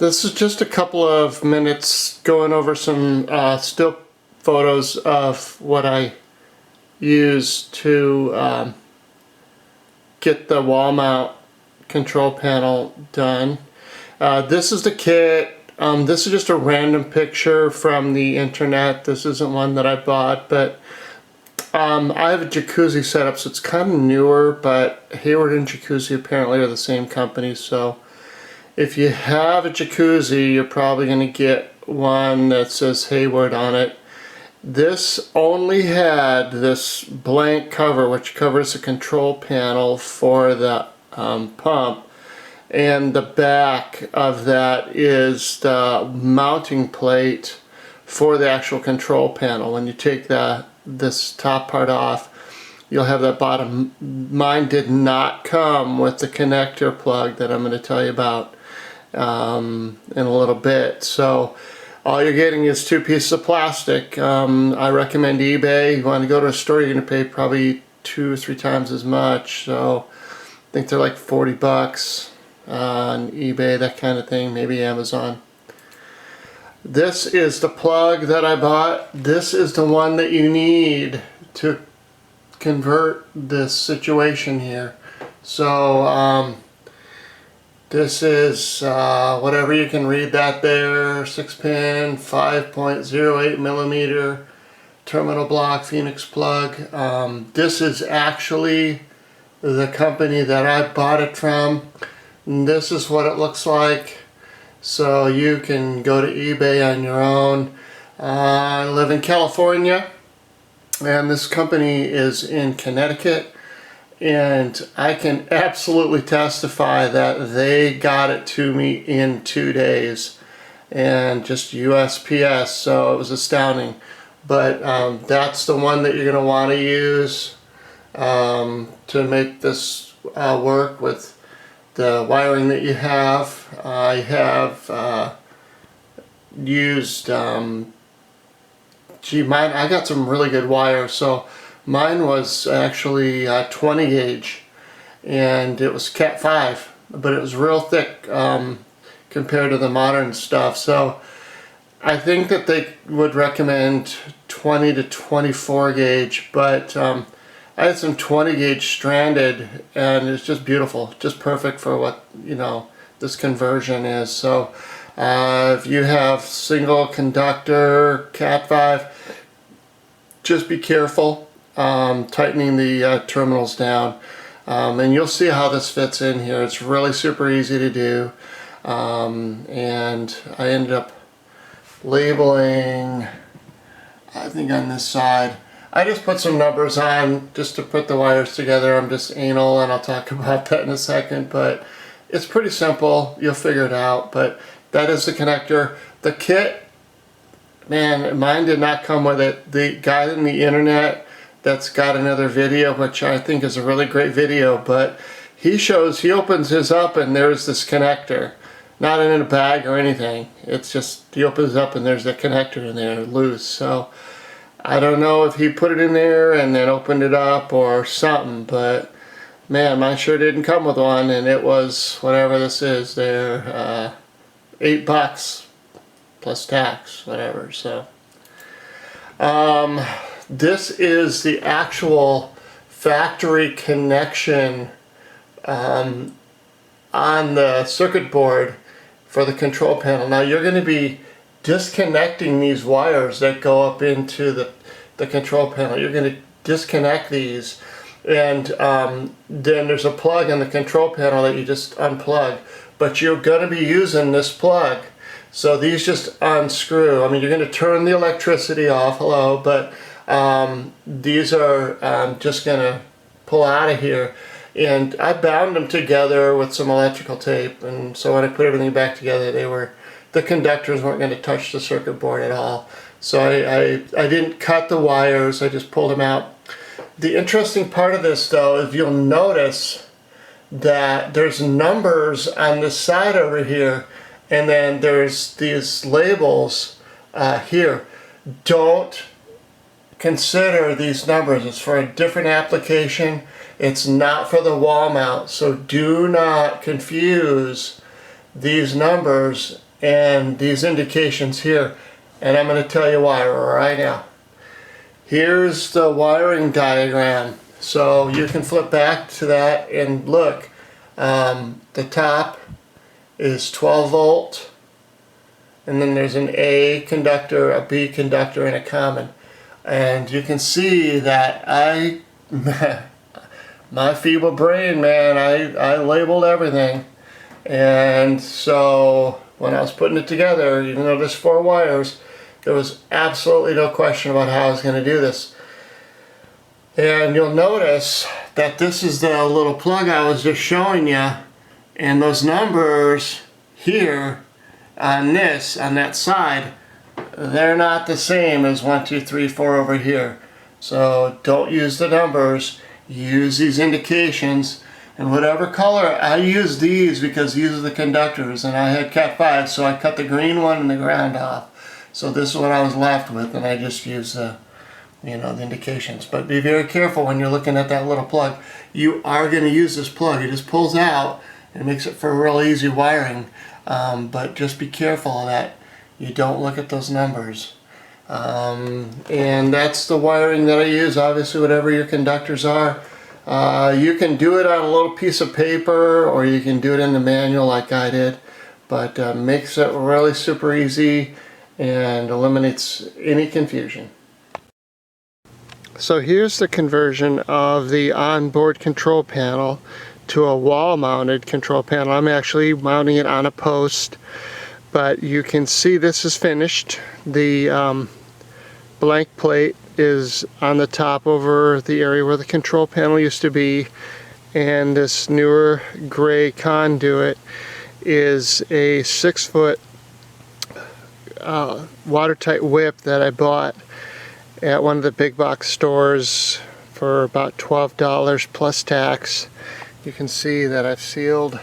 This is just a couple of minutes going over some still photos of what I use to get the wall mount control panel done. This is the kit. This is just a random picture from the internet. This isn't one that I bought, but I have a Jacuzzi setup, so it's kind of newer, but Hayward and Jacuzzi apparently are the same company, so if you have a Jacuzzi, you're probably going to get one that says Hayward on it. This only had this blank cover, which covers the control panel for the pump, and the back of that is the mounting plate for the actual control panel. When you take this top part off, you'll have that bottom. Mine did not come with the connector plug that I'm going to tell you about in a little bit. So all you're getting is two pieces of plastic. I recommend eBay. You want to go to a store, you're going to pay probably 2 or 3 times as much. So I think they're like 40 bucks on eBay, that kind of thing, maybe Amazon. This is the plug that I bought. This is the one that you need to convert this situation here. So this is whatever you can read that there, 6-pin, 5.08 millimeter terminal block Phoenix plug. This is actually the company that I bought it from. And this is what it looks like. So you can go to eBay on your own. I live in California, and this company is in Connecticut, and I can absolutely testify that they got it to me in 2 days, and just USPS, so it was astounding. But that's the one that you're going to want to use to make this work with the wiring that you have. I have used, I got some really good wires. So mine was actually 20 gauge, and it was Cat 5, but it was real thick compared to the modern stuff. So I think that they would recommend 20 to 24 gauge, but I had some 20 gauge stranded, and it's just beautiful, just perfect for what, you know, this conversion is. So if you have single conductor Cat 5, just be careful tightening the terminals down, and you'll see how this fits in here. It's really super easy to do, and I ended up labeling, I think on this side, I just put some numbers on just to put the wires together. I'm just anal, and I'll talk about that in a second, but it's pretty simple. You'll figure it out. But that is the connector. The kit, man, mine did not come with it. The guy on the internet that's got another video, which I think is a really great video, but he opens his up and there's this connector. Not in a bag or anything. It's just, he opens up and there's a connector in there loose. So I don't know if he put it in there and then opened it up or something, but man, mine sure didn't come with one, and it was whatever this is there, $8 plus tax, whatever. So this is the actual factory connection on the circuit board for the control panel. Now you're going to be disconnecting these wires that go up into the control panel. You're going to disconnect these, and then there's a plug in the control panel that you just unplug, but you're going to be using this plug. So these just unscrew. I mean, you're going to turn the electricity off, but these are just going to pull out of here. And I bound them together with some electrical tape, and so when I put everything back together, the conductors weren't going to touch the circuit board at all. So I didn't cut the wires, I just pulled them out. The interesting part of this, though, is you'll notice that there's numbers on this side over here, and then there's these labels here. Don't consider these numbers. It's for a different application. It's not for the wall mount, so do not confuse these numbers and these indications here, and I'm going to tell you why right now. Here's the wiring diagram, so you can flip back to that and look. The top is 12 volt, and then there's an A conductor, a B conductor, and a common. And you can see that my feeble brain, man, I labeled everything. And so when I was putting it together, even though there's 4 wires, there was absolutely no question about how I was going to do this. And you'll notice that this is the little plug I was just showing you, and those numbers here on that side, they're not the same as 1, 2, 3, 4 over here. So don't use the numbers, use these indications. And whatever color, I use these because these are the conductors, and I had Cat 5, so I cut the green one and the ground off. So this is what I was left with, and I just use the, the indications. But be very careful when you're looking at that little plug. You are going to use this plug. It just pulls out and makes it for real easy wiring. But just be careful that you don't look at those numbers. And that's the wiring that I use. Obviously, whatever your conductors are. You can do it on a little piece of paper, or you can do it in the manual like I did. But makes it really super easy and eliminates any confusion. So here's the conversion of the onboard control panel to a wall-mounted control panel. I'm actually mounting it on a post, but you can see this is finished. The blank plate is on the top over the area where the control panel used to be, and this newer gray conduit is a 6-foot watertight whip that I bought at one of the big box stores for about $12 plus tax. You can see that I've sealed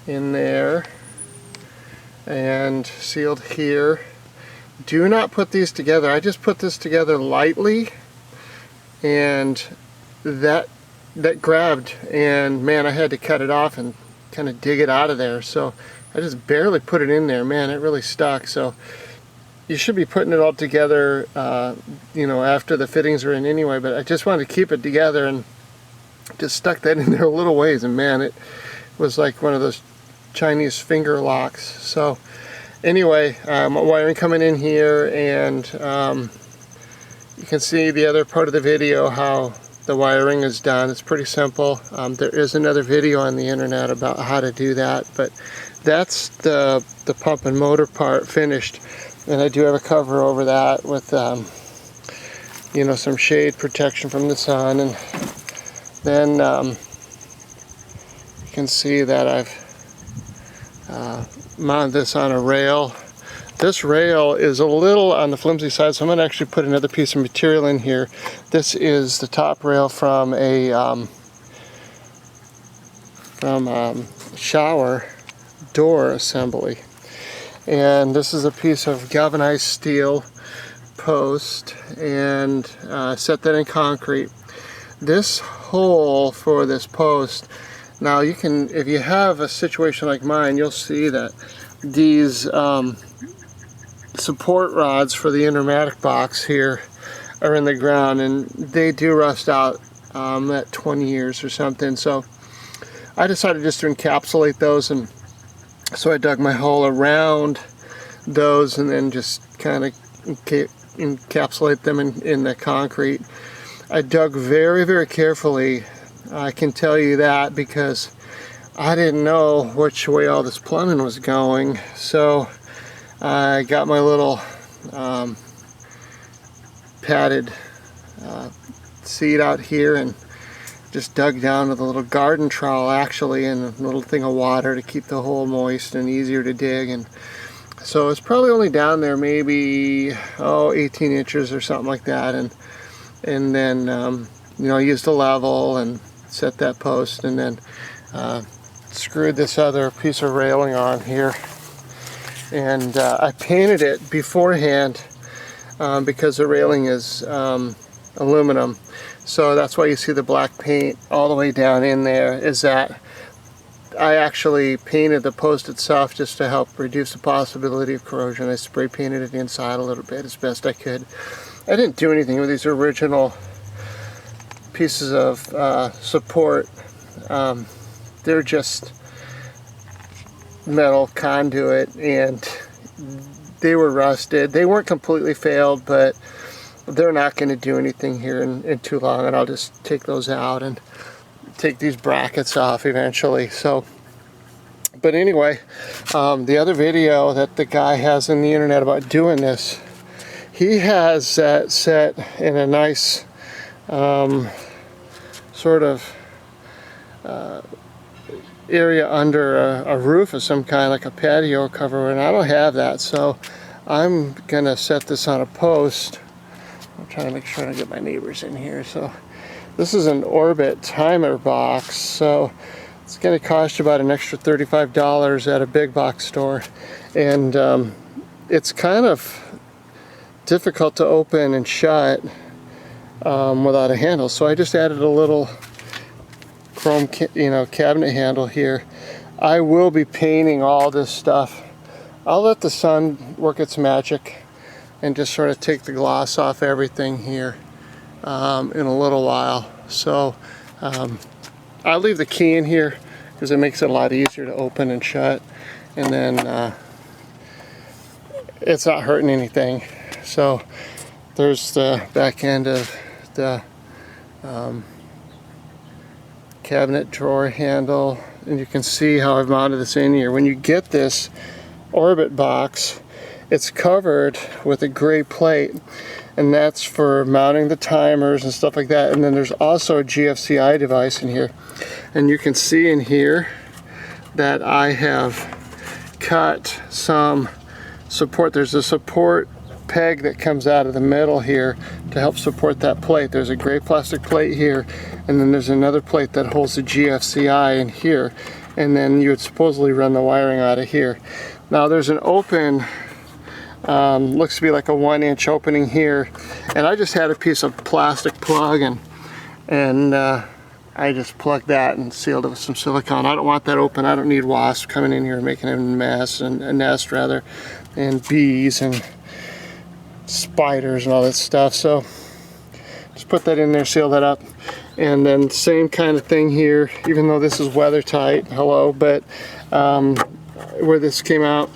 in there and sealed here. Do not put these together. I just put this together lightly, and that grabbed, and man, I had to cut it off and kind of dig it out of there. So I just barely put it in there. Man, it really stuck. So you should be putting it all together, after the fittings are in anyway, but I just wanted to keep it together and just stuck that in there a little ways, and man, it was like one of those Chinese finger locks. So anyway, wiring coming in here, and you can see the other part of the video how the wiring is done. It's pretty simple. There is another video on the internet about how to do that, but that's the pump and motor part finished, and I do have a cover over that with some shade protection from the sun. And then you can see that I've mounted this on a rail. This rail is a little on the flimsy side, so I'm going to actually put another piece of material in here. This is the top rail from a shower door assembly, and this is a piece of galvanized steel post, and set that in concrete. This hole for this post, now you can, if you have a situation like mine, you'll see that these support rods for the intermatic box here are in the ground, and they do rust out at 20 years or something. So I decided just to encapsulate those, and so I dug my hole around those and then just kind of encapsulate them in the concrete. I dug very, very carefully, I can tell you that, because I didn't know which way all this plumbing was going. So I got my little padded seat out here and just dug down with a little garden trowel, actually, and a little thing of water to keep the hole moist and easier to dig. And so it's probably only down there maybe 18 inches or something like that. And then I used a level and set that post, and then screwed this other piece of railing on here. And I painted it beforehand because the railing is aluminum. So that's why you see the black paint all the way down in there, is that I actually painted the post itself just to help reduce the possibility of corrosion. I spray painted it inside a little bit as best I could. I didn't do anything with these original pieces of support. They're just metal conduit, and they were rusted. They weren't completely failed, but they're not going to do anything here in too long, and I'll just take those out and take these brackets off eventually. So, but anyway, the other video that the guy has on the internet about doing this, he has that set in a nice sort of area under a roof of some kind, like a patio cover, and I don't have that, so I'm gonna set this on a post. I'm trying to make sure I don't get my neighbors in here. So this is an Orbit timer box, so it's going to cost you about an extra $35 at a big box store, and it's kind of difficult to open and shut without a handle. So I just added a little chrome, cabinet handle here. I will be painting all this stuff. I'll let the sun work its magic and just sort of take the gloss off everything here in a little while. So I'll leave the key in here because it makes it a lot easier to open and shut, and then it's not hurting anything. So there's the back end of the cabinet drawer handle, and you can see how I've mounted this in here. When you get this Orbit box, it's covered with a gray plate, and that's for mounting the timers and stuff like that. And then there's also a GFCI device in here, and you can see in here that I have cut some support. There's a support peg that comes out of the middle here to help support that plate. There's a gray plastic plate here, and then there's another plate that holds the GFCI in here, and then you would supposedly run the wiring out of here. Now there's an open, looks to be like a 1-inch opening here, and I just had a piece of plastic plug, and I just plugged that and sealed it with some silicone. I don't want that open. I don't need wasps coming in here and making a mess, and a nest rather, and bees and spiders and all that stuff. So just put that in there, seal that up, and then same kind of thing here, even though this is weather tight, but where this came out,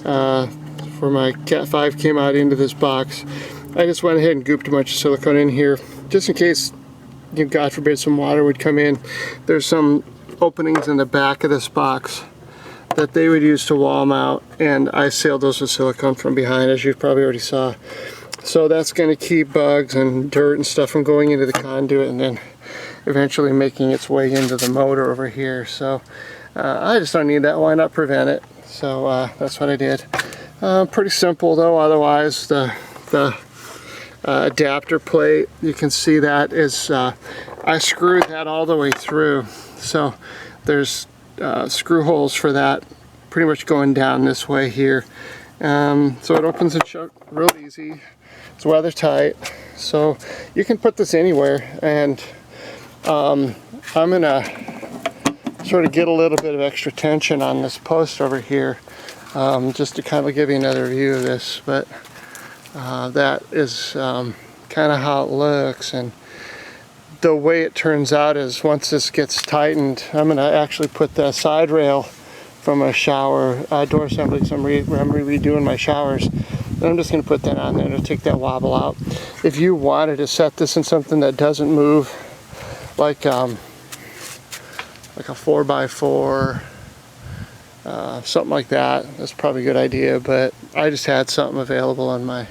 where my Cat 5 came out into this box, I just went ahead and gooped a bunch of silicone in here just in case, God forbid, some water would come in. There's some openings in the back of this box that they would use to wall mount, and I sealed those with silicone from behind, as you probably already saw. So that's going to keep bugs and dirt and stuff from going into the conduit and then eventually making its way into the motor over here. So I just don't need that. Why not prevent it? So that's what I did. Pretty simple though. Otherwise, the adapter plate, you can see that is I screwed that all the way through. So there's screw holes for that, pretty much going down this way here. So it opens and shuts real easy. It's weather tight, so you can put this anywhere. And I'm gonna sort of get a little bit of extra tension on this post over here, just to kind of give you another view of this. But that is kind of how it looks, and the way it turns out is once this gets tightened, I'm going to actually put the side rail from a shower door assembly, because I'm redoing my showers, and I'm just going to put that on there to take that wobble out. If you wanted to set this in something that doesn't move, like a 4x4, something like that, that's probably a good idea. But I just had something available in my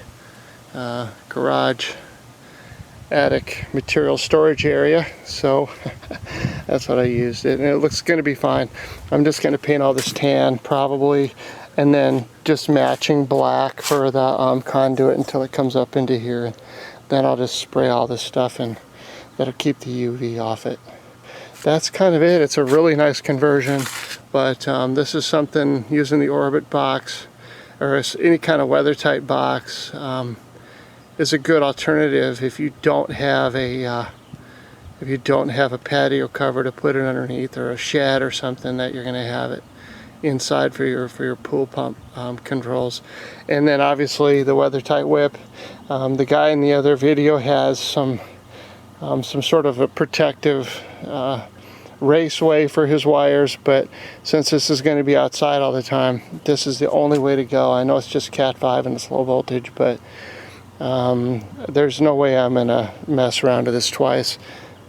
garage attic material storage area, so that's what I used it, and it looks going to be fine. I'm just going to paint all this tan probably, and then just matching black for the conduit until it comes up into here, and then I'll just spray all this stuff, and that'll keep the UV off it. That's kind of it. It's a really nice conversion, but this is something, using the Orbit box or any kind of weather tight box, is a good alternative if you don't have a if you don't have a patio cover to put it underneath, or a shed or something that you're going to have it inside for your pool pump controls. And then obviously the weather tight whip. The guy in the other video has some sort of a protective raceway for his wires, but since this is going to be outside all the time, this is the only way to go. I know it's just Cat 5 and it's low voltage, but there's no way I'm gonna mess around to this twice.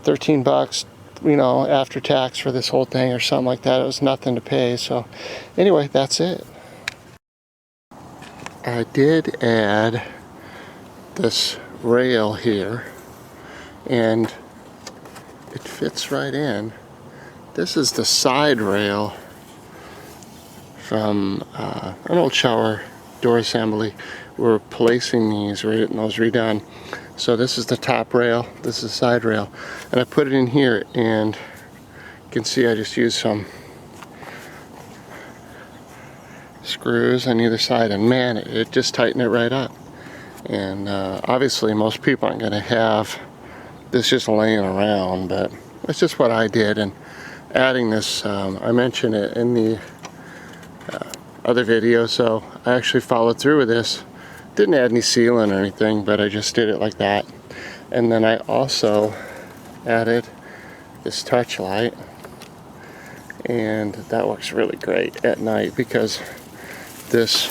13 bucks, you know, after tax for this whole thing or something like that. It was nothing to pay. So anyway, that's it. I did add this rail here, and it fits right in. This is the side rail from an old shower door assembly. We're placing these, we're getting those redone. So this is the top rail, this is the side rail, and I put it in here, and you can see I just used some screws on either side, and man, it just tightened it right up. And obviously most people aren't going to have this just laying around, but it's just what I did. And adding this, I mentioned it in the other video, so I actually followed through with this. Didn't add any sealant or anything, but I just did it like that. And then I also added this touch light, and that works really great at night because this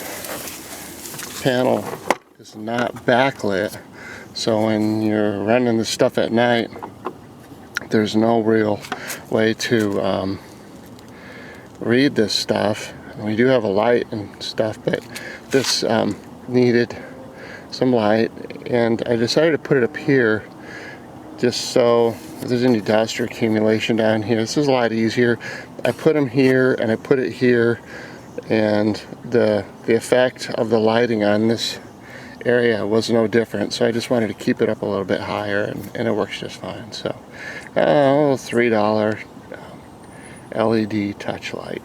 panel is not backlit. So when you're running the stuff at night, there's no real way to read this stuff. We do have a light and stuff, but this needed some light, and I decided to put it up here just so if there's any dust or accumulation down here, this is a lot easier. I put them here and I put it here, and the effect of the lighting on this area was no different, so I just wanted to keep it up a little bit higher, and it works just fine. So $3 LED touch light.